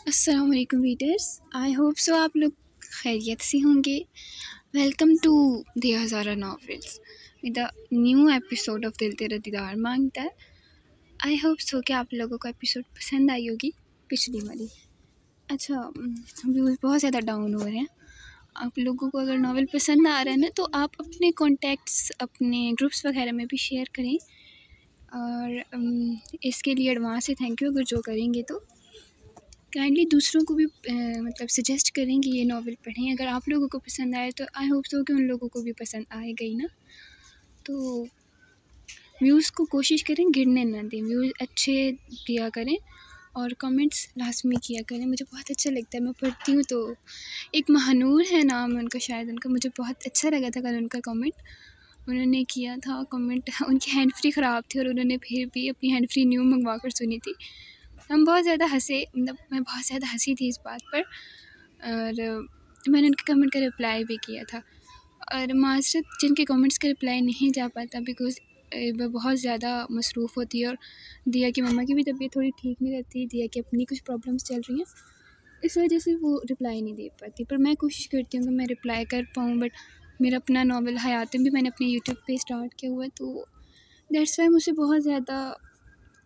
अस्सलाम वालेकुम readers, I hope so आप लोग खैरियत से होंगे। Welcome to the Hazara novels with the new episode of Dil Tera दीदार मांगता है। आई होप सो कि आप लोगों को एपिसोड पसंद आई होगी पिछली वाली। अच्छा, व्यूज़ बहुत ज़्यादा डाउन हो रहे हैं। आप लोगों को अगर नावल पसंद आ रहा है ना, तो आप अपने कॉन्टैक्ट्स, अपने ग्रुप्स वगैरह में भी शेयर करें। और इसके लिए एडवांस से थैंक यू अगर जो करेंगे तो काइंडली दूसरों को भी मतलब सजेस्ट करें कि ये नावल पढ़ें। अगर आप लोगों को पसंद आए तो आई होप सो कि उन लोगों को भी पसंद आएगा ही ना। तो व्यूज़ को कोशिश करें गिरने ना दें, व्यूज़ अच्छे दिया करें और कमेंट्स लाजमी किया करें। मुझे बहुत अच्छा लगता है, मैं पढ़ती हूँ तो। एक महानूर है नाम है उनका, शायद उनका, मुझे बहुत अच्छा लगा था कल उनका कमेंट उन्होंने किया था। कमेंट उनकी हैंड फ्री ख़राब थी और उन्होंने फिर भी अपनी हैंड फ्री न्यू मंगवा कर सुनी थी। हम बहुत ज़्यादा हंसे, मतलब मैं बहुत ज़्यादा हंसी थी इस बात पर। और मैंने उनके कमेंट का रिप्लाई भी किया था। और माजरत जिनके कमेंट्स का रिप्लाई नहीं जा पाता बिकॉज़ वह बहुत ज़्यादा मसरूफ़ होती है। और दिया की मम्मा की भी तबीयत थोड़ी ठीक नहीं रहती, दिया की अपनी कुछ प्रॉब्लम्स चल रही हैं, इस वजह से वो रिप्लाई नहीं दे पाती। पर मैं कोशिश करती हूँ कि मैं रिप्लाई कर पाऊँ। बट मेरा अपना नावल हयातिम भी मैंने अपने यूट्यूब पे स्टार्ट किया हुआ है, तो दैट्स वाई मुझे बहुत ज़्यादा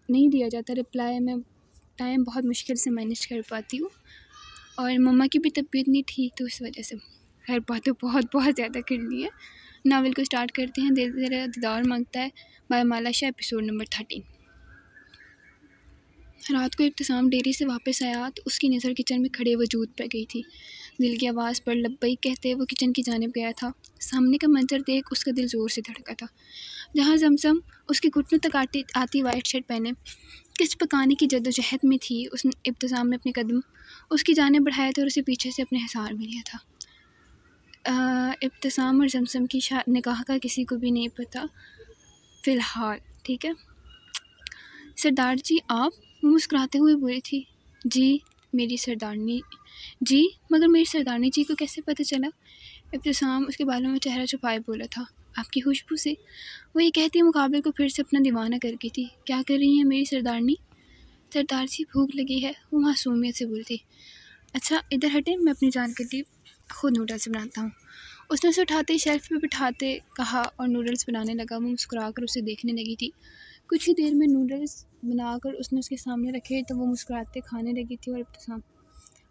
नहीं दिया जाता रिप्लाई। मैं टाइम बहुत मुश्किल से मैनेज कर पाती हूँ और मम्मा की भी तबीयत नहीं ठीक, तो इस वजह से हर बातें बहुत बहुत ज़्यादा कर ली है। नावल को स्टार्ट करते हैं। दिल तेरा दीदार मांगता है बाय माला शाह, एपिसोड नंबर 13। रात को इब्तिसाम डेयरी से वापस आया तो उसकी नज़र किचन में खड़े वजूद पर गई थी। दिल की आवाज़ पर लब्बैक कहते वो किचन की जानिब गया था। सामने का मंजर देख उसका दिल ज़ोर से धड़का था। जहाँ जमजम उसके घुटनों तक आती वाइट शर्ट पहने किस पकाने की जद्दोजहद में थी, उसने इब्तिसाम में अपने कदम उसकी जानिब बढ़ाया था और उसे पीछे से अपने हिसार में लिया था। इब्तिसाम और जमजम की निकाह का किसी को भी नहीं पता फ़िलहाल, ठीक है। सरदार जी आप? वो मुस्कुराते हुए बोली थी। जी मेरी सरदारनी जी, मगर मेरी सरदारनी जी को कैसे पता चला? इब्तिसाम उसके बालों में चेहरा छुपाए बोला था। आपकी खुशबू से। वो ये कहती मुकाबले को फिर से अपना दीवाना कर गई थी। क्या कर रही हैं मेरी सरदारनी? सरदार जी भूख लगी है, वो मासूमियत से बोलती। अच्छा इधर हटे, मैं अपनी जान के लिए खुद नूडल्स बनाता हूँ। उसने उसे उठाते शेल्फ पे बिठाते कहा और नूडल्स बनाने लगा। वो मुस्कुरा कर उसे देखने लगी थी। कुछ ही देर में नूडल्स बनाकर उसने उसके सामने रखे तो वो मुस्कुराते खाने लगी थी और इब्तिसाम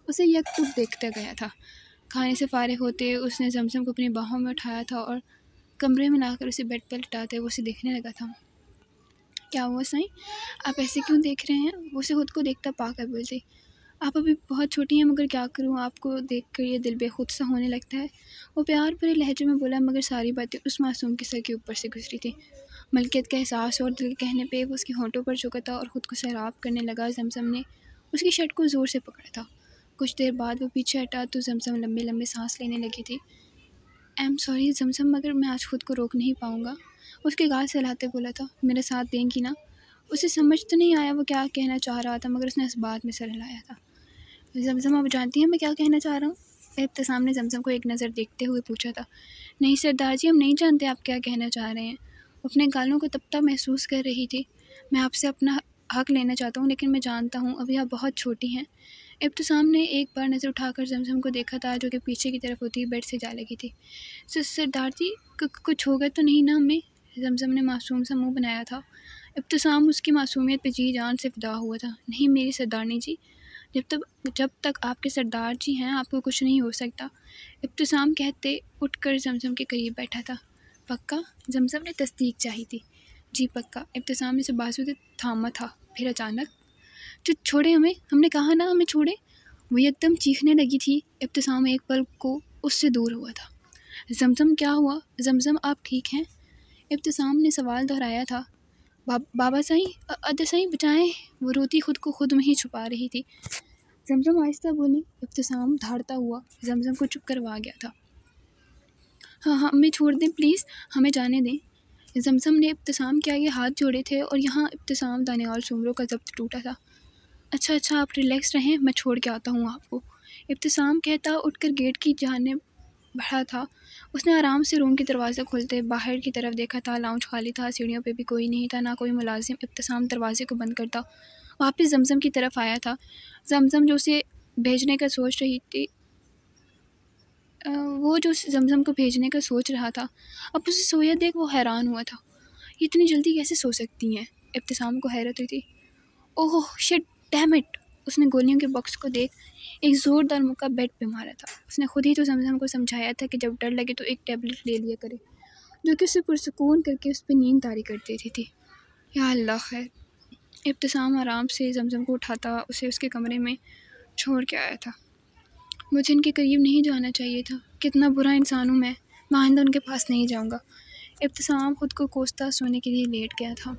उसे यकटुक देखता गया था। खाने से फारिग होते उसने जमजम को अपनी बाहों में उठाया था और कमरे में लाकर उसे बेड पर लिटाते वो उसे देखने लगा था। क्या हुआ साईं, आप ऐसे क्यों देख रहे हैं? वो उसे खुद को देखता पाकर बोलती। आप अभी बहुत छोटी हैं, मगर क्या करूं, आपको देखकर ये दिल बेखुद सा होने लगता है। वो प्यार भरे लहजे में बोला, मगर सारी बातें उस मासूम के सर के ऊपर से गुजरी थी। मलकियत का एहसास और दिल के कहने पे वो उसके होंठों पर झुका था और ख़ुद को सैराब करने लगा। जमजम ने उसकी शर्ट को ज़ोर से पकड़ा था। कुछ देर बाद वो पीछे हटा तो जमजम लंबे लंबे सांस लेने लगी थी। आई एम सॉरी जमजम, मगर मैं आज खुद को रोक नहीं पाऊँगा। उसके गाल सहलाते बोला था। मेरा साथ देंगी ना? उसे समझ तो नहीं आया वो क्या कहना चाह रहा था, मगर उसने इस बात में सर हिलाया था। जमजम आप जानती हैं मैं क्या कहना चाह रहा हूँ? इब्तिसाम ने जमजम को एक नज़र देखते हुए पूछा था। नहीं सरदार जी, हम नहीं जानते आप क्या कहना चाह रहे हैं। वो अपने गालों को तपता महसूस कर रही थी। मैं आपसे अपना हक लेना चाहता हूँ, लेकिन मैं जानता हूँ अभी आप बहुत छोटी हैं। इब्तिसाम ने एक बार नज़र उठाकर जमजम को देखा था, जो कि पीछे की तरफ होती बेड से जा लगी थी। सरदार जी कुछ होगा तो नहीं ना हमें? जमजम ने मासूम सा मुँह बनाया था। इब्तिसाम उसकी मासूमियत पे जी जान से फिदा हुआ था। नहीं मेरी सरदारनी जी, जब तक आपके सरदार जी हैं आपको कुछ नहीं हो सकता। इब्तिसाम कहते उठकर जमजम के करीब बैठा था। पक्का? जमजम ने तस्दीक चाही थी। जी पक्का। इब्तिसाम ने उसे बाजू से थामा था। फिर अचानक छोड़े हमें, हमने कहा ना हमें छोड़े। वो एकदम चीखने लगी थी। इब्तिसाम एक पल को उससे दूर हुआ था। जमजम क्या हुआ? जमजम आप ठीक हैं? इब्तिसाम ने सवाल दोहराया था। बाबा साईं, अदा साईं बचाएं। वो रोती खुद को खुद में ही छुपा रही थी। जमजम आहिस्ता बोली। इब्तिसाम धाड़ता हुआ जमजम को चुप करवा गया था। हाँ हमें छोड़ दें प्लीज़, हमें जाने दें। जमजम ने इब्तिसाम के आगे हाथ जोड़े थे और यहाँ इब्तिसाम दानियाल सुमरों का जब्त टूटा था। अच्छा आप रिलैक्स रहें, मैं छोड़ के आता हूँ आपको। इब्तिसाम कहता उठकर गेट की जानिब बढ़ा था। उसने आराम से रूम के दरवाज़ा खोलते बाहर की तरफ देखा था। लाउंज खाली था, सीढ़ियों पे भी कोई नहीं था, ना कोई मुलाजिम। इब्तिसाम दरवाजे को बंद करता वापस जमजम की तरफ आया था। जमजम जो उसे भेजने का सोच रही थी, वो जो जमज़म को भेजने का सोच रहा था, अब उसे सोया देख वो हैरान हुआ था। ये इतनी जल्दी कैसे सो सकती हैं? इब्तिसाम को हैरत हुई थी। Oh shit, damn it! उसने गोलियों के बॉक्स को देख एक ज़ोरदार मुक्का बेड पे मारा था। उसने खुद ही तो जमज़म को समझाया था कि जब डर लगे तो एक टैबलेट ले लिया करे, जो कि उसे पुरसुकून करके उस पर नींद तारी कर देती थी। या अल्लाह खैर। इब्तिसाम आराम से जमज़म को उठाता उसे उसके कमरे में छोड़ के आया था। मुझे इनके करीब नहीं जाना चाहिए था, कितना बुरा इंसान हूँ मैं आइंदा उनके पास नहीं जाऊँगा। इब्तिसाम खुद को कोसता सोने के लिए लेट गया था।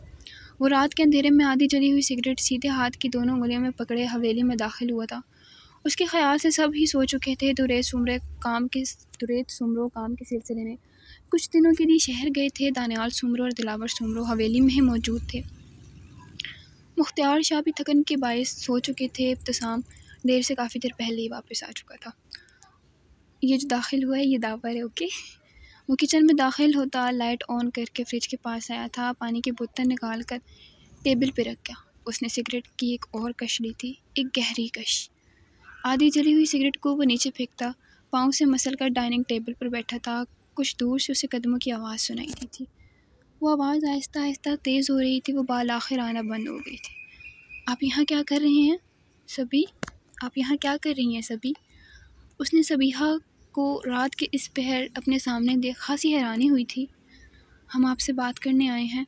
वो रात के अंधेरे में आधी जली हुई सिगरेट सीधे हाथ की दोनों उंगलियों में पकड़े हवेली में दाखिल हुआ था। उसके ख्याल से सब ही सो चुके थे। दुरेद सुमरो काम के सिलसिले में कुछ दिनों के लिए शहर गए थे। दानियाल सुमरो और दिलावर सुमरो हवेली में ही मौजूद थे। मुख्तियार शाह भी थकन के बायस सो चुके थे। इब्तिसाम देर से काफ़ी देर पहले ही वापस आ चुका था। ये जो दाखिल हुआ है ये दावर है, ओके। वो किचन में दाखिल होता लाइट ऑन करके फ्रिज के पास आया था। पानी की बोतल निकाल कर टेबल पे रख गया। उसने सिगरेट की एक और कश ली थी, एक गहरी कश। आधी जली हुई सिगरेट को वो नीचे फेंकता पाँव से मसल कर डाइनिंग टेबल पर बैठा था। कुछ दूर से उसे कदमों की आवाज़ सुनाई दी थी। वो आवाज़ आहिस्ता आहिस्ता तेज़ हो रही थी। वो बाल आखिर आना बंद हो गई थी। आप यहाँ क्या कर रहे हैं सभी? आप यहाँ क्या कर रही हैं सभी? उसने सबीहा को रात के इस पहर अपने सामने देख खासी हैरानी हुई थी। हम आपसे बात करने आए हैं।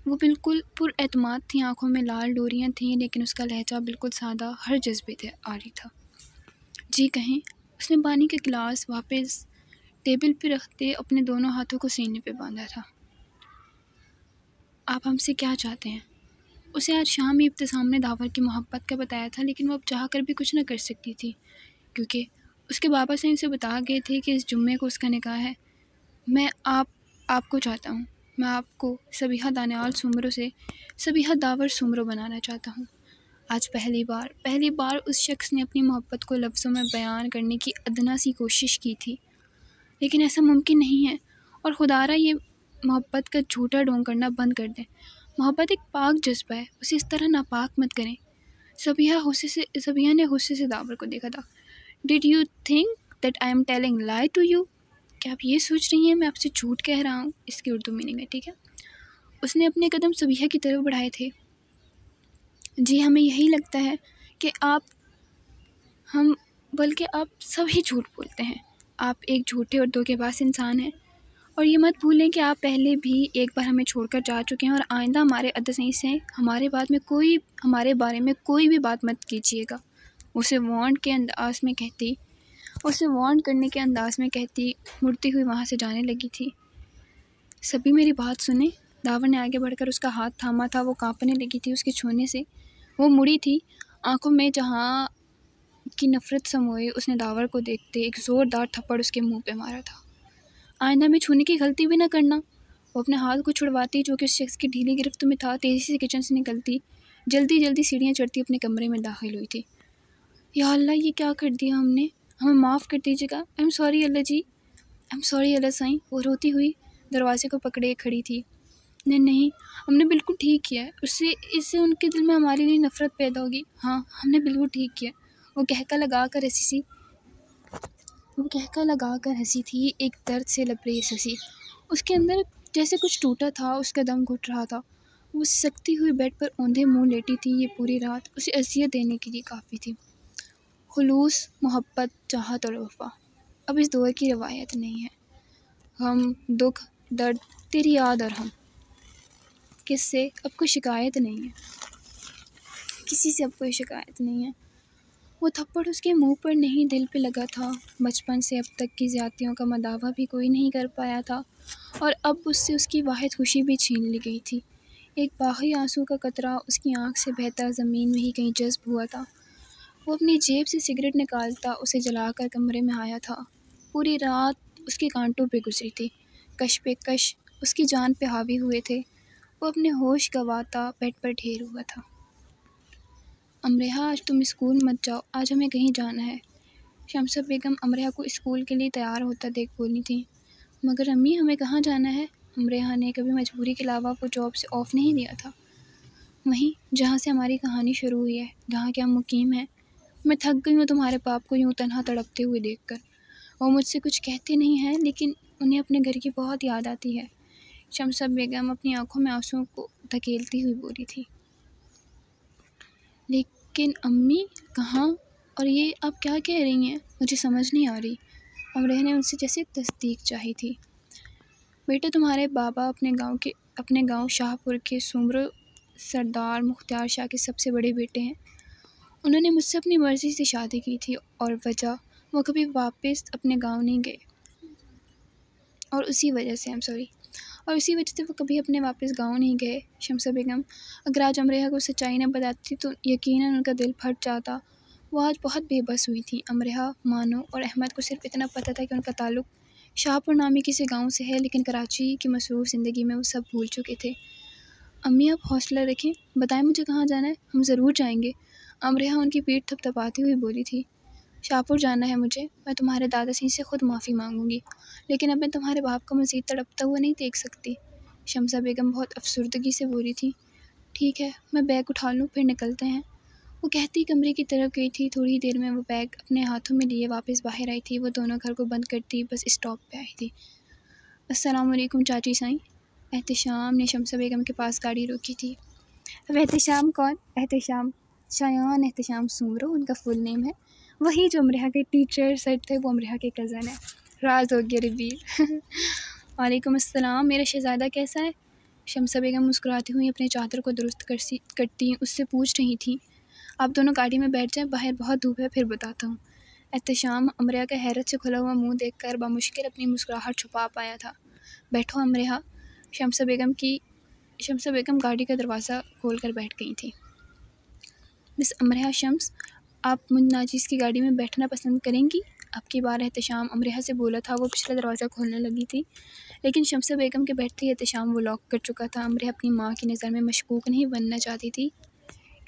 वो बिल्कुल पुरएतमाद थी, आंखों में लाल डोरियां थीं, लेकिन उसका लहजा बिल्कुल सादा हर जज्बे से आरी था। जी कहें। उसने पानी के गिलास वापस टेबल पे रखते अपने दोनों हाथों को सीने पे बांधा था। आप हमसे क्या चाहते हैं? उसे आज शाम ही इब्तिसाम ने दावर की मोहब्बत का बताया था, लेकिन वो अब चाह कर भी कुछ न कर सकती थी, क्योंकि उसके बाबा से उसे बता गए थे कि इस जुम्मे को उसका निकाह है। मैं आपको चाहता हूँ। मैं आपको सबीहा दानियाल सुमरो से सबीहा दावर सुमरो बनाना चाहता हूँ। आज पहली बार उस शख्स ने अपनी मोहब्बत को लफ्ज़ों में बयान करने की अदना सी कोशिश की थी, लेकिन ऐसा मुमकिन नहीं है। और खुदारा ये मोहब्बत का झूठा ढोंग करना बंद कर दें। मोहब्बत एक पाक जज्बा है, उसे इस तरह नापाक मत करें। सबीहा ने गुस्से से दावर को देखा था। Did you think that I am telling lie to you? क्या आप ये सोच रही हैं मैं आपसे झूठ कह रहा हूँ? इसकी उर्दू मीनिंग है, ठीक है। उसने अपने कदम सबीहा की तरफ बढ़ाए थे। जी हमें यही लगता है कि बल्कि आप सभी झूठ बोलते हैं। आप एक झूठे और धोखेबाज इंसान हैं। और ये मत भूलें कि आप पहले भी एक बार हमें छोड़कर जा चुके हैं, और आइंदा हमारे अदसई से हमारे बारे में कोई भी बात मत कीजिएगा। उसे वार्न करने के अंदाज में कहती मुड़ती हुई वहाँ से जाने लगी थी। सभी मेरी बात सुने। दावर ने आगे बढ़कर उसका हाथ थामा था। वो कांपने लगी थी उसके छूने से। वो मुड़ी थी, आंखों में जहाँ की नफरत समोए। उसने दावर को देखते एक ज़ोरदार थप्पड़ उसके मुंह पे मारा था। आइंदा में छूने की गलती भी ना करना। वो अपने हाथ को छुड़वाती जो कि उस शख्स की ढीली गिरफ्त में था। तेज़ी से किचन से निकलती जल्दी सीढ़ियाँ चढ़ती अपने कमरे में दाखिल हुई थी। या अल्लाह, ये क्या कर दिया हमने? हमें माफ़ कर दीजिएगा। I am sorry Allah ji, I am sorry Allah Sai. वो रोती हुई दरवाजे को पकड़े खड़ी थी। नहीं, हमने बिल्कुल ठीक किया है। इससे उनके दिल में हमारे लिए नफ़रत पैदा होगी। हाँ, हमने बिल्कुल ठीक किया। वो कहका लगा कर हंसी थी, एक दर्द से लबरेज हंसी। उसके अंदर जैसे कुछ टूटा था, उसका दम घुट रहा था। वो सकती हुई बेड पर औंधे मुंह लेटी थी। ये पूरी रात उसे अज़ियत देने के लिए काफ़ी थी। खुलूस, मोहब्बत, चाहत और वफ़ा अब इस दौर की रवायत नहीं है। गम, दुख, दर्द, तेरी याद और हम। किससे अब कोई शिकायत नहीं है, किसी से अब कोई शिकायत नहीं है। वो थप्पड़ उसके मुंह पर नहीं, दिल पे लगा था। बचपन से अब तक की ज़्यादतियों का मदावा भी कोई नहीं कर पाया था, और अब उससे उसकी वाहिद खुशी भी छीन ली गई थी। एक बाकी आंसू का कतरा उसकी आंख से बहता ज़मीन में ही कहीं जज्ब हुआ था। वो अपनी जेब से सिगरेट निकालता उसे जलाकर कमरे में आया था। पूरी रात उसके कांटों पे गुजरी थी। कश पे कश उसकी जान पे हावी हुए थे। वो अपने होश गंवाता बेड पर ढेर हुआ था। अमरेहा, आज तुम स्कूल मत जाओ, आज हमें कहीं जाना है। शमसा बेगम अमरेहा को स्कूल के लिए तैयार होता देख बोली थी। मगर अम्मी, हमें कहाँ जाना है? अमरेहा ने कभी मजबूरी के अलावा वो जॉब से ऑफ़ नहीं लिया था। वहीं जहाँ से हमारी कहानी शुरू हुई है, जहाँ के हम मुकीम हैं, मैं थक गई हूँ तुम्हारे बाप को यूँ तन्हा तड़पते हुए देखकर। वो मुझसे कुछ कहते नहीं हैं, लेकिन उन्हें अपने घर की बहुत याद आती है। शमसा बेगम अपनी आंखों में आंसुओं को धकेलती हुई बोली थी। लेकिन अम्मी कहाँ, और ये आप क्या कह रही हैं, मुझे समझ नहीं आ रही। अमरेह ने उनसे जैसे तस्दीक चाही थी। बेटे, तुम्हारे बाबा अपने गांव शाहपुर के सुमरो सरदार मुख्तार शाह के सबसे बड़े बेटे हैं। उन्होंने मुझसे अपनी मर्ज़ी से शादी की थी, और वो कभी वापस अपने गांव नहीं गए, और उसी वजह से वो कभी अपने वापस गांव नहीं गए। शमसा बेगम अगर आज अमरेहा को सच्चाई न बताती तो यकीनन उनका दिल फट जाता। वो आज बहुत बेबस हुई थी। अमरेहा, मानो और अहमद को सिर्फ इतना पता था कि उनका ताल्लुक़ शाहपुर नामी किसी गांव से है, लेकिन कराची की मसरूफ़ ज़िंदगी में वो सब भूल चुके थे। अम्मी, आप हौसला रखें, बताएं मुझे कहाँ जाना है, हम ज़रूर जाएंगे। अमरेहा उनकी पीठ थपथपाती हुई बोली थी। शाहपुर जाना है मुझे, मैं तुम्हारे दादा सिंह से खुद माफ़ी मांगूंगी, लेकिन अब मैं तुम्हारे बाप को मज़ीद तड़पता हुआ नहीं देख सकती। शमसा बेगम बहुत अफसुर्दगी से बोली थी। ठीक है, मैं बैग उठा लूँ, फिर निकलते हैं। वो कहती कमरे की तरफ गई थी। थोड़ी देर में वो बैग अपने हाथों में लिए वापस बाहर आई थी। वो दोनों घर को बंद करती बस स्टॉप पे आई थी। अस्सलाम वालेकुम चाची साईं। एहतशाम ने शमसा बेगम के पास गाड़ी रोकी थी। अब एहतशाम कौन? एहतशाम शायान एहतशाम सुमरो उनका फुल नेम है। वही जो अमरेहा के टीचर सर थे, वो अमरेहा के कज़न है। राज हो गया रिवील। वालेकुम अस्सलाम, मेरा शहज़ादा कैसा है? शमसा बेगम मुस्कुराती हुई अपने चादर को दुरुस्त करती उससे पूछ रही थी। आप दोनों गाड़ी में बैठ जाएं, बाहर बहुत धूप है, फिर बताता हूँ। एहतशाम अमरेहा का हैरत से खुला हुआ मुंह देखकर बामुश्किल अपनी मुस्कुराहट छुपा पाया था। बैठो अमरेहा। शमसा बेगम गाड़ी का दरवाज़ा खोल कर बैठ गई थी। मिस अमरेहा शम्स, आप मुन नाजिस की गाड़ी में बैठना पसंद करेंगी? आपकी बार एहतशाम अमरेहा से बोला था। वो पिछला दरवाज़ा खोलने लगी थी, लेकिन शमसा बेगम के बैठते ही एहतशाम वो लॉक कर चुका था। अमरेहा अपनी माँ की नज़र में मशकूक नहीं बनना चाहती थी,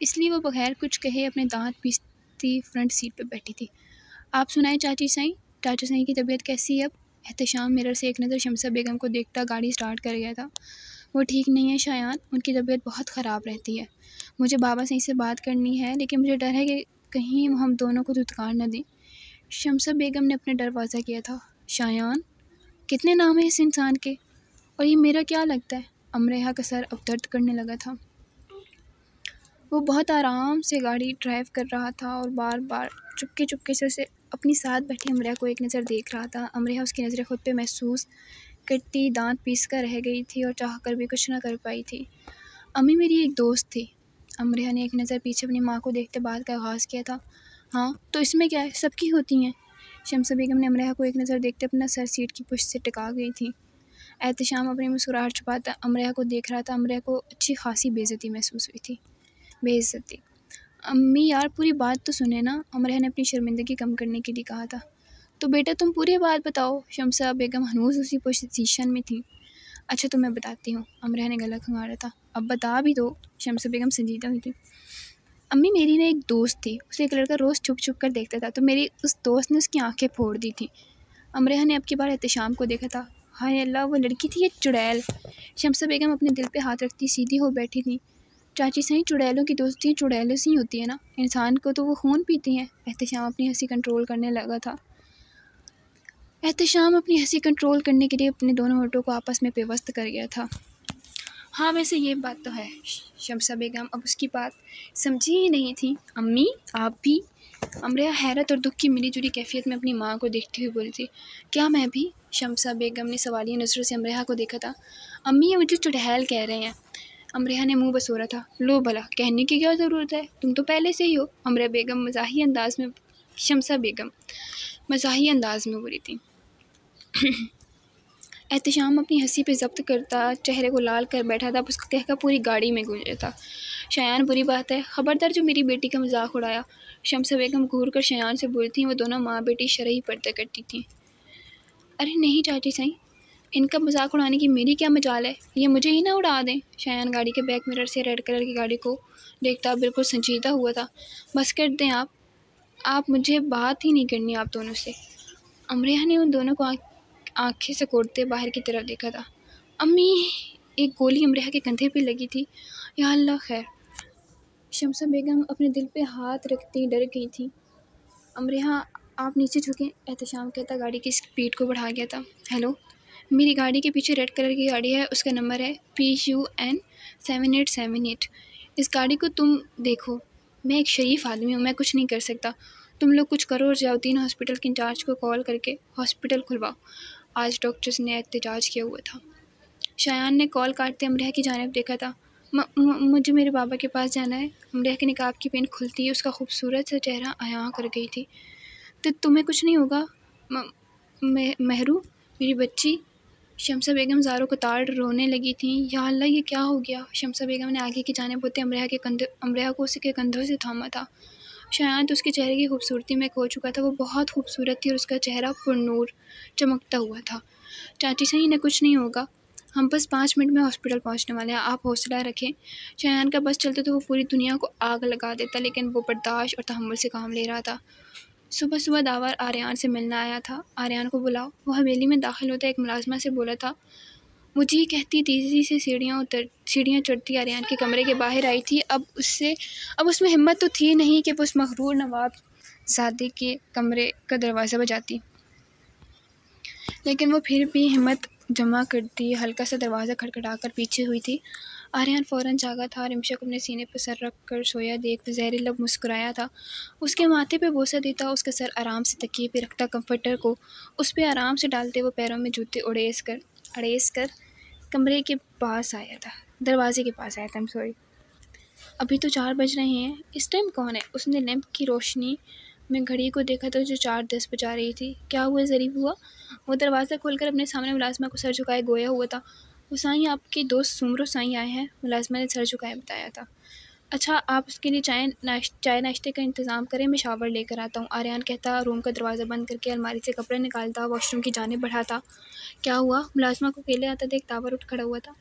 इसलिए वो बगैर कुछ कहे अपने दांत पीसती फ्रंट सीट पर बैठी थी। आप सुनाएं चाची साईं की तबीयत कैसी है अब? एहतशाम मिरर से एक नज़र शमसा बेगम को देखता गाड़ी स्टार्ट कर गया था। वो ठीक नहीं है शायान, उनकी तबीयत बहुत ख़राब रहती है। मुझे बाबा सही से बात करनी है, लेकिन मुझे डर है कि कहीं हम दोनों को धुतकार न दें। शमसा बेगम ने अपने डर वाज़ा किया था। शायान, कितने नाम है इस इंसान के, और ये मेरा क्या लगता है? अमरेहा का सर अब दर्द करने लगा था। वो बहुत आराम से गाड़ी ड्राइव कर रहा था और बार बार चुपके से उसे अपनी साथ बैठी अमरेहा को एक नज़र देख रहा था। अमरेहा उसकी नज़रें खुद पे महसूस करती दांत पीस कर रह गई थी और चाह कर भी कुछ ना कर पाई थी। अम्मी मेरी एक दोस्त थी। अमरेहा ने एक नज़र पीछे अपनी माँ को देखते बाद का आगाज़ किया था। हाँ तो इसमें क्या है, सबकी होती हैं। शमसा बेगम ने अमरेहा को एक नज़र देखते अपना सर सीट की पुश्त से टिका गई थी। एहतशाम अपनी मुस्कुराहट छुपाता अमरेहा को देख रहा था। अमरेहा को अच्छी खासी बेइज्जती महसूस हुई थी। बेइज्जती? अम्मी यार पूरी बात तो सुने ना, अमरेहा ने अपनी शर्मिंदगी कम करने के लिए कहा था। तो बेटा तुम पूरी बात बताओ। शमसा बेगम हनूज उसी पोजीशन में थी। अच्छा तो मैं बताती हूँ। अमरेहा ने गला खंगारा था। अब बता भी दो। शमसा बेगम संजीदा हुई थी। अम्मी मेरी ना एक दोस्त थी, उसे एक लड़का रोज़ छुप छुप कर देखता था, तो मेरी उस दोस्त ने उसकी आंखें फोड़ दी थी। अमरेहा ने अब की बार एहतशाम को देखा था। हाय अल्लाह, वो लड़की थी ये चुड़ैल। शमसा बेगम अपने दिल पे हाथ रखती सीधी हो बैठी थी। चाची सही, चुड़ैलों की दोस्ती चुड़ैलों से ही होती है ना, इंसान को तो वो खून पीती हैं। एहतशाम अपनी हंसी कंट्रोल करने लगा था। एहतशाम अपनी हंसी कंट्रोल करने के लिए अपने दोनों होठों को आपस में पेवस्त कर गया था। हाँ वैसे ये बात तो है। शमसा बेगम अब उसकी बात समझी ही नहीं थी। अम्मी आप भी? अमरेहा हैरत और दुख की मिलीजुली कैफियत में अपनी माँ को देखती हुई बोली थी। क्या मैं भी? शमसा बेगम ने सवालिया नज़रों से अमरेहा को देखा था। अम्मी ये मुझे चुड़ैल कह रहे हैं। अमरेहा ने मुंह बसोरा था। लो भला, कहने की क्या ज़रूरत है, तुम तो पहले से ही हो। शमसा बेगम मज़ाही अंदाज में बोली थी। एहतशाम अपनी हंसी पे ज़ब्त करता चेहरे को लाल कर बैठा था। अब उसका कहका पूरी गाड़ी में गूंजा था। शायान बुरी बात है, ख़बरदार जो मेरी बेटी का मजाक उड़ाया। शमसा बेगम घूर कर शायान से बोली थी। वो दोनों माँ बेटी शरही पर्दे करती थी। अरे नहीं चाची सही, इनका मजाक उड़ाने की मेरी क्या मजाल है, ये मुझे ही ना उड़ा दें। शायान गाड़ी के बैक मिरर से रेड कलर की गाड़ी को देखता बिल्कुल संजीदा हुआ था। बस कर दें आप मुझे बात ही नहीं करनी आप दोनों से। अमरेहा ने उन दोनों को आंखें से कोड़ते बाहर की तरफ देखा था। अम्मी, एक गोली अमरेहा के कंधे पे लगी थी। या अल्लाह खैर। शमसा बेगम अपने दिल पे हाथ रखती डर गई थी। अमरीहा आप नीचे झुकें, एहतशाम कहता गाड़ी की स्पीड को बढ़ा गया था। हेलो, मेरी गाड़ी के पीछे रेड कलर की गाड़ी है, उसका नंबर है PUN7878। इस गाड़ी को तुम देखो, मैं एक शरीफ आदमी हूँ, मैं कुछ नहीं कर सकता। तुम लोग कुछ करो और जाओ 3 हॉस्पिटल के इंचार्ज को कॉल करके हॉस्पिटल खुलवाओ। आज डॉक्टर्स ने एहतजाज किया हुआ था। शायान ने कॉल काटते अमरीहा की जानिब देखा था। मुझे मेरे बाबा के पास जाना है। अमरीहा के निकाब की पेन खुलती ही उसका खूबसूरत सा चेहरा आया कर गई थी। तो तुम्हें कुछ नहीं होगा महरू, मेरी बच्ची? शमसा बेगम ज़ारों को ताड़ रोने लगी थी। या अल्लाह, ये क्या हो गया? शमसा बेगम ने आगे की जानिब होते अमरीहा को उसके कंधों से थामा था। शायद उसके चेहरे की खूबसूरती में खो चुका था। वो बहुत खूबसूरत थी और उसका चेहरा पुरनूर चमकता हुआ था। चाची सही ने कुछ नहीं होगा, हम बस 5 मिनट में हॉस्पिटल पहुंचने वाले हैं, आप हौसला रखें। शायान का बस चलते तो वो पूरी दुनिया को आग लगा देता, लेकिन वो बर्दाश्त और तहम्मुल से काम ले रहा था। सुबह सुबह दावर आर्यान से मिलना आया था। आर्यान को बुलाओ। वो हवेली में दाखिल होता एक मुलाजमा से बोला था। मुझे ही कहती तेज़ी से सीढ़ियाँ चढ़ती आर्यान के कमरे के बाहर आई थी। अब उसमें हिम्मत तो थी नहीं कि वो उस मगरूर नवाब ज़ादे के कमरे का दरवाज़ा बजाती, लेकिन वो फिर भी हिम्मत जमा करती हल्का सा दरवाज़ा खटखटाकर पीछे हुई थी। आर्यन फ़ौरन जागा था। रिमशा को अपने सीने पर सर रख कर सोया देख ज़हरी लब मुस्कुराया था। उसके माथे पे बोसा देता, उसका सर आराम से तकिए पे रखता, कंफर्टर को उस पर आराम से डालते, वो पैरों में जूते अड़ेस कर कमरे के पास आया था, दरवाजे के पास आया था। I'm sorry। अभी तो 4 बज रहे हैं, इस टाइम कौन है? उसने लैंप की रोशनी में घड़ी को देखा तो जो 4:10 बजा रही थी। क्या हुआ ज़रीफ हुआ? वो दरवाज़ा खोलकर अपने सामने मुलाजमा को सर झुकाए गोया हुआ था। वो साईं आपके दोस्त सुमरो साईं आए हैं, मुलाजमा ने सर झुकाए बताया था। अच्छा, आप उसके लिए चाय नाश्ते का इंतज़ाम करें, मैं शावर लेकर आता हूँ। आर्यन कहता रूम का दरवाज़ा बंद करके अलमारी से कपड़े निकालता, वॉशरूम की जानिब बढ़ाता। क्या हुआ? मुलाजमा को अकेले आता देख दावर उठ खड़ा हुआ था।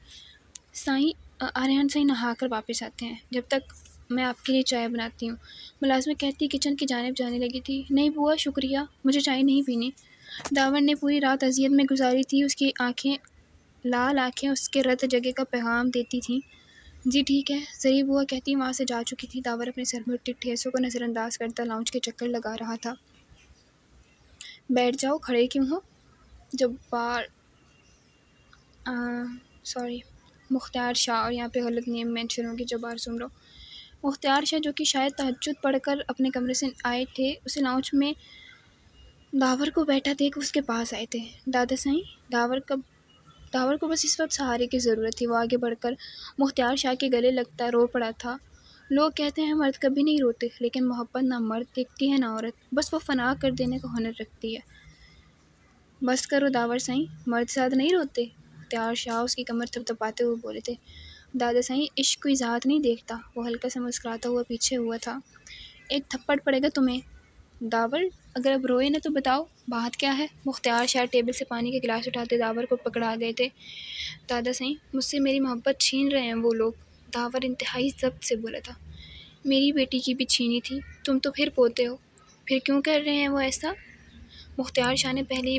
आर्यन साईं नहा कर वापस आते हैं, जब तक मैं आपके लिए चाय बनाती हूँ। मुलाजमा कहती किचन की जानिब जाने लगी थी। नहीं बुआ, शुक्रिया, मुझे चाय नहीं पीनी। दावर ने पूरी रात अजियत में गुजारी थी। उसकी लाल आँखें उसके रत जगह का पैगाम देती थीं। जी ठीक है, ज़रीफ बुआ कहती वहाँ से जा चुकी थी। दावर अपने सर में उठती ठेसों को नज़रअंदाज करता लाउंज के चक्कर लगा रहा था। बैठ जाओ, खड़े क्यों हो? जब्बार सॉरी मुख्तार शाह, और यहाँ पे गलत नेम मेंशन होगी, जब्बार सुमरो। मुख्तार शाह जो कि शायद तहज्जुद पढ़कर अपने कमरे से आए थे, उसे लाउंज में दावर को बैठा देख उसके पास आए थे। दादा साईं, दावर को बस इस वक्त सहारे की ज़रूरत थी। वो आगे बढ़कर मुख्तार शाह के गले लगता रो पड़ा था। लोग कहते हैं मर्द कभी नहीं रोते, लेकिन मोहब्बत ना मर्द देखती है ना औरत, बस वो फना कर देने का हुनर रखती है। बस करो दावर साईं, मर्द साथ नहीं रोते। मुख्तार शाह उसकी कमर थपथपाते हुए बोले थे। दादा साईं, इश्क कोई ज़ात नहीं देखता। वो हल्का सा मुस्कुराता हुआ पीछे हुआ था। एक थप्पड़ पड़ेगा तुम्हें। दावर, अगर अब रोए ना तो बताओ बात क्या है? मुख्तार शाह टेबल से पानी के गिलास उठाते दावर को पकड़ा गए थे। दादा साईं, मुझसे मेरी मोहब्बत छीन रहे हैं वो लोग। दावर इंतहाई ज़ब्त से बोला था। मेरी बेटी की भी छीनी थी, तुम तो फिर पोते हो, फिर क्यों कर रहे हैं वो ऐसा? मुख्तार शाह ने पहली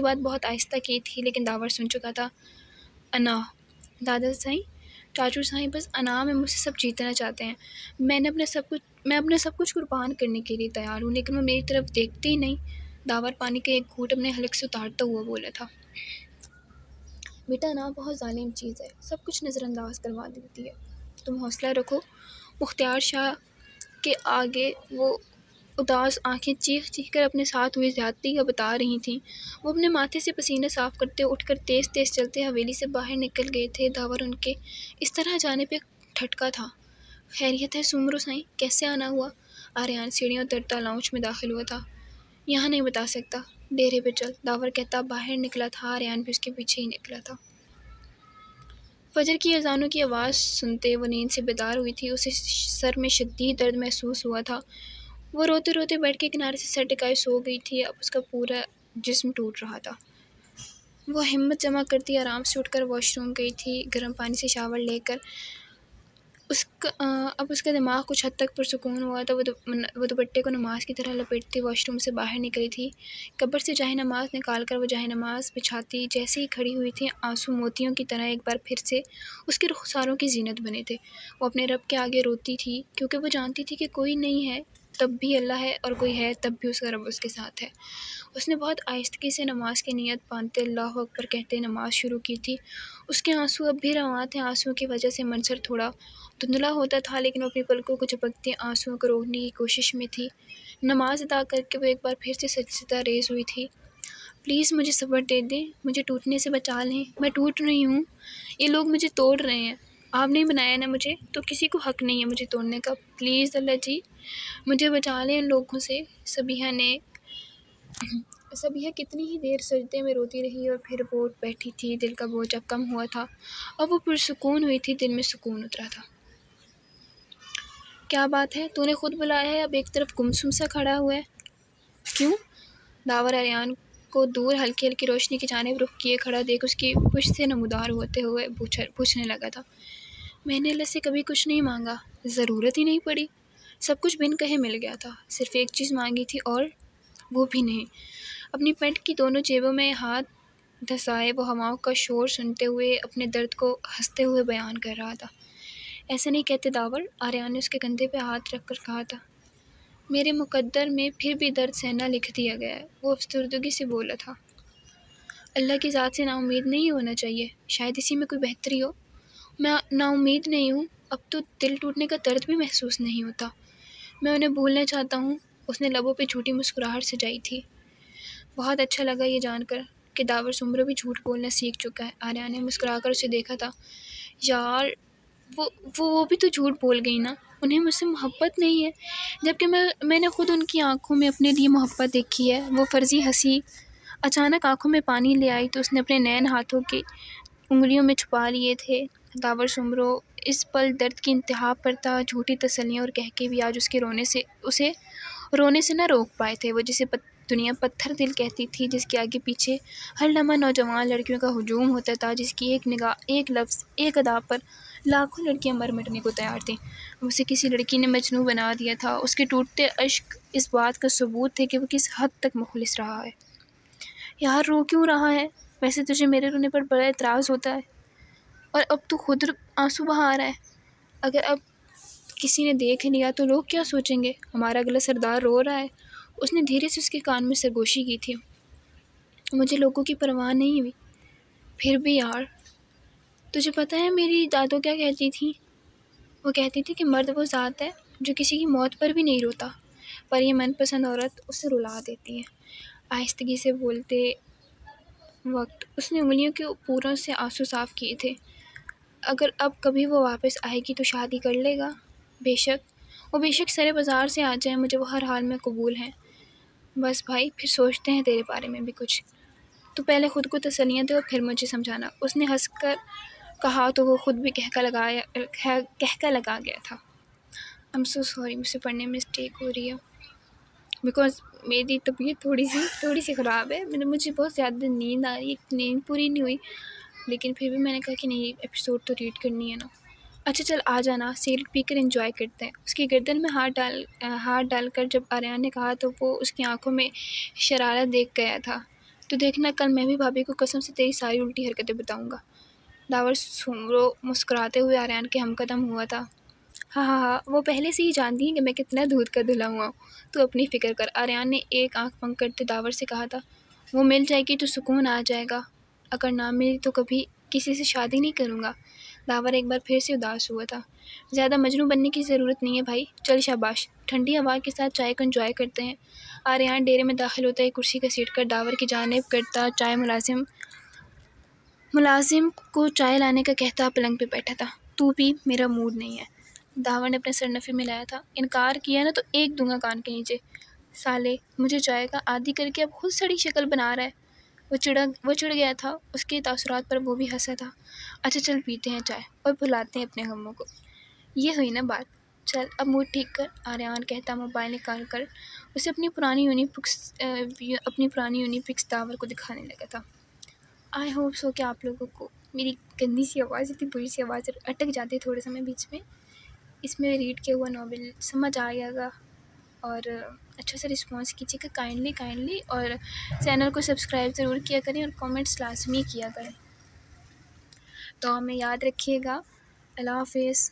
बात बहुत आहिस्ता की थी, लेकिन दावर सुन चुका था। अना, दादा साईं, चाचू साईं बस अना में मुझसे सब जीतना चाहते हैं। मैं अपने सब कुछ कुर्बान करने के लिए तैयार हूँ, लेकिन वो मेरी तरफ देखते ही नहीं। दावर पानी का एक घूंट अपने हलक से उतारता हुआ बोला था। बेटा, अना बहुत जालिम चीज़ है, सब कुछ नज़रअंदाज करवा देती है। तुम हौसला रखो। मुख्तार शाह के आगे वो उदास आंखें चीख कर अपने साथ हुई ज़्यादती का बता रही थीं। वो अपने माथे से पसीना साफ़ करते उठकर तेज़ तेज़ चलते हवेली से बाहर निकल गए थे। दावर उनके इस तरह जाने पे ठटका था। खैरियत है सुमरो साईं, कैसे आना हुआ? आर्यन सीढ़ियों उतरता लाउंज में दाखिल हुआ था। यहाँ नहीं बता सकता, डेरे पे चल। दावर कहता बाहर निकला था। आर्यन भी उसके पीछे ही निकला था। फजर की अजानों की आवाज़ सुनते वो नींद से बेदार हुई थी। उसे सर में शदीद दर्द महसूस हुआ था। वो रोते रोते बेड के किनारे से सर टिकाए सो गई थी। अब उसका पूरा जिस्म टूट रहा था। वो हिम्मत जमा करती आराम से उठकर वॉशरूम गई थी, गर्म पानी से शावर लेकर। अब उसका दिमाग कुछ हद तक पुरसुकून हुआ था। वो दुपट्टे को नमाज की तरह लपेटती वॉशरूम से बाहर निकली थी। कब्र से जाहे नमाज निकाल कर वो जाहे नमाज बिछाती। जैसे ही खड़ी हुई थी, आंसू मोतियों की तरह एक बार फिर से उसके रुखसारों की जीनत बने थे। वो अपने रब के आगे रोती थी, क्योंकि वो जानती थी कि कोई नहीं है तब भी अल्लाह है और कोई है तब भी उसका रब उसके साथ है। उसने बहुत आहिस्तगी से नमाज की नीयत बांधते अल्लाह अकबर कहते नमाज शुरू की थी। उसके आंसू अब भी रवां थे। आंसुओं की वजह से मंजर थोड़ा धुंधला होता था, लेकिन वो अपनी पलकों को झपकते आंसुओं को रोकने की कोशिश में थी। नमाज अदा करके वो एक बार फिर से सजदा रेज़ हुई थी। प्लीज़ मुझे सब्र दे दें, मुझे टूटने से बचा लें, मैं टूट रही हूँ, ये लोग मुझे तोड़ रहे हैं। आपने बनाया ना मुझे, तो किसी को हक़ नहीं है मुझे तोड़ने का। प्लीज़ अल्लाह जी मुझे बचा लें इन लोगों से। सबिहा कितनी ही देर सजदे में रोती रही और फिर वो उठ बैठी थी। दिल का बोझ अब कम हुआ था, अब वो पुरसुकून हुई थी, दिल में सुकून उतरा था। क्या बात है, तूने खुद बुलाया है, अब एक तरफ गुमसुम सा खड़ा हुआ है क्यों? दावर आर्यान को दूर हल्की हल्की रोशनी की जानिब रुख किए खड़ा देख उसकी पुश्त से नमूदार होते हुए पूछने लगा था। मैंने अल्लाह से कभी कुछ नहीं मांगा, ज़रूरत ही नहीं पड़ी, सब कुछ बिन कहे मिल गया था। सिर्फ एक चीज़ मांगी थी और वो भी नहीं। अपनी पैंट की दोनों जेबों में हाथ धंसाए वो हवाओं का शोर सुनते हुए अपने दर्द को हंसते हुए बयान कर रहा था। ऐसे नहीं कहते दावर, आर्यान ने उसके कंधे पे हाथ रख कर कहा था। मेरे मुकद्दर में फिर भी दर्द सहना लिख दिया गया है, वो अफसरदगी से बोला था। अल्लाह की ज़ात से नाउम्मीद नहीं होना चाहिए, शायद इसी में कोई बेहतरी हो। मैं नाउम्मीद नहीं हूँ, अब तो दिल टूटने का दर्द भी महसूस नहीं होता। मैं उन्हें भूलना चाहता हूँ। उसने लबों पे झूठी मुस्कुराहट सजाई थी। बहुत अच्छा लगा ये जानकर कि दावर सुमरो भी झूठ बोलना सीख चुका है। आर्या ने मुस्कुराकर उसे देखा था। यार वो भी तो झूठ बोल गई ना, उन्हें मुझसे मोहब्बत नहीं है, जबकि मैंने खुद उनकी आंखों में अपने लिए मोहब्बत देखी है। वो फर्जी हंसी अचानक आंखों में पानी ले आई तो उसने अपने नैन हाथों की उंगलियों में छुपा लिए थे। दावर सुमरो इस पल दर्द की इंतहा पर था। झूठी तसल्लियाँ और कह के भी आज उसे रोने से न रोक पाए थे। वो जिसे दुनिया पत्थर दिल कहती थी, जिसके आगे पीछे हर लम्हा नौजवान लड़कियों का हुजूम होता था, जिसकी एक निगाह, एक लफ्ज़, एक अदा पर लाखों लड़कियां मर मिटने को तैयार थीं। उसे किसी लड़की ने मजनू बना दिया था। उसके टूटते अश्क इस बात का सबूत थे कि वो किस हद तक मुखलिस रहा है। यार रो क्यों रहा है? वैसे तुझे मेरे रोने पर बड़ा एतराज़ होता है और अब तू खुद आंसू बहा रहा है। अगर अब किसी ने देख लिया तो लोग क्या सोचेंगे? हमारा अगला सरदार रो रहा है। उसने धीरे से उसके कान में सरगोशी की थी। मुझे लोगों की परवाह नहीं हुई। फिर भी यार, तुझे पता है मेरी दादो क्या कहती थी? वो कहती थी कि मर्द वो ज़ात है जो किसी की मौत पर भी नहीं रोता, पर यह मनपसंद औरत उसे रुला देती है। आहिस्तगी से बोलते वक्त उसने उंगलियों के पूरों से आंसू साफ किए थे। अगर अब कभी वो वापस आएगी तो शादी कर लेगा। बेशक सरे बाज़ार से आ जाए, मुझे वो हर हाल में कबूल है। बस भाई, फिर सोचते हैं तेरे बारे में भी कुछ। तो पहले ख़ुद को तसल्लियाँ दे और फिर मुझे समझाना। उसने हंसकर कहा तो वो खुद भी कहका लगा गया था। आई एम सो सॉरी, मुझसे पढ़ने में मिस्टेक हो रही है बिकॉज़ मेरी तबीयत थोड़ी सी ख़राब है। मुझे बहुत ज़्यादा नींद आ रही है, नींद पूरी नहीं हुई, लेकिन फिर भी मैंने कहा कि नहीं, एपिसोड तो रीड करनी है ना। अच्छा चल आ जाना, सिगरेट पीकर एंजॉय करते हैं। उसकी गर्दन में हाथ डालकर जब आर्यन ने कहा तो वो उसकी आंखों में शरारत देख गया था। तो देखना, कल मैं भी भाभी को कसम से तेरी सारी उल्टी हरकतें बताऊंगा। दावर सुमरो मुस्कुराते हुए आर्यन के हमकदम हुआ था। हाँ, वो पहले से ही जानती हैं कि मैं कितना दूध का धुला हुआ हूँ, तो अपनी फ़िक्र कर। आर्यन ने एक आंख बंद करते दावर से कहा था। वो मिल जाएगी तो सुकून आ जाएगा, अगर ना मिली तो कभी किसी से शादी नहीं करूँगा। दावर एक बार फिर से उदास हुआ था। ज़्यादा मजनू बनने की ज़रूरत नहीं है भाई, चल शाबाश, ठंडी हवा के साथ चाय को एंजॉय करते हैं। आर्यन डेरे में दाखिल होता है, कुर्सी का सीट कर दावर की जानिब करता। चाय मुलाजिम को चाय लाने का कहता पलंग पे बैठा था। तू भी, मेरा मूड नहीं है। दावर ने अपने सरनफी में लाया था। इनकार किया ना तो एक दूंगा कान के नीचे। साले, मुझे चाय का आदी करके अब खुद सड़ी शक्ल बना रहा है। वो चिढ़ गया था। उसके तासुरात पर वो भी हंसा था। अच्छा चल पीते हैं चाय और भुलाते हैं अपने गमों को। ये हुई ना बात, चल अब मूड ठीक कर। आर्यन कहता मोबाइल निकाल कर उसे अपनी पुरानी यूनिपिक्स दावर को दिखाने लगा था। आई होप सो कि आप लोगों को मेरी गंदी सी आवाज़, इतनी बुरी सी आवाज़ अटक जाती है थोड़े समय बीच में, इसमें रीड किया हुआ नॉवेल समझ आएगा और अच्छा सा रिस्पॉन्स कीजिएगा काइंडली और चैनल को सब्सक्राइब ज़रूर किया करें और कमेंट्स लाजमी किया करें। तो हमें याद रखिएगा। अल्लाह हाफ़िज़।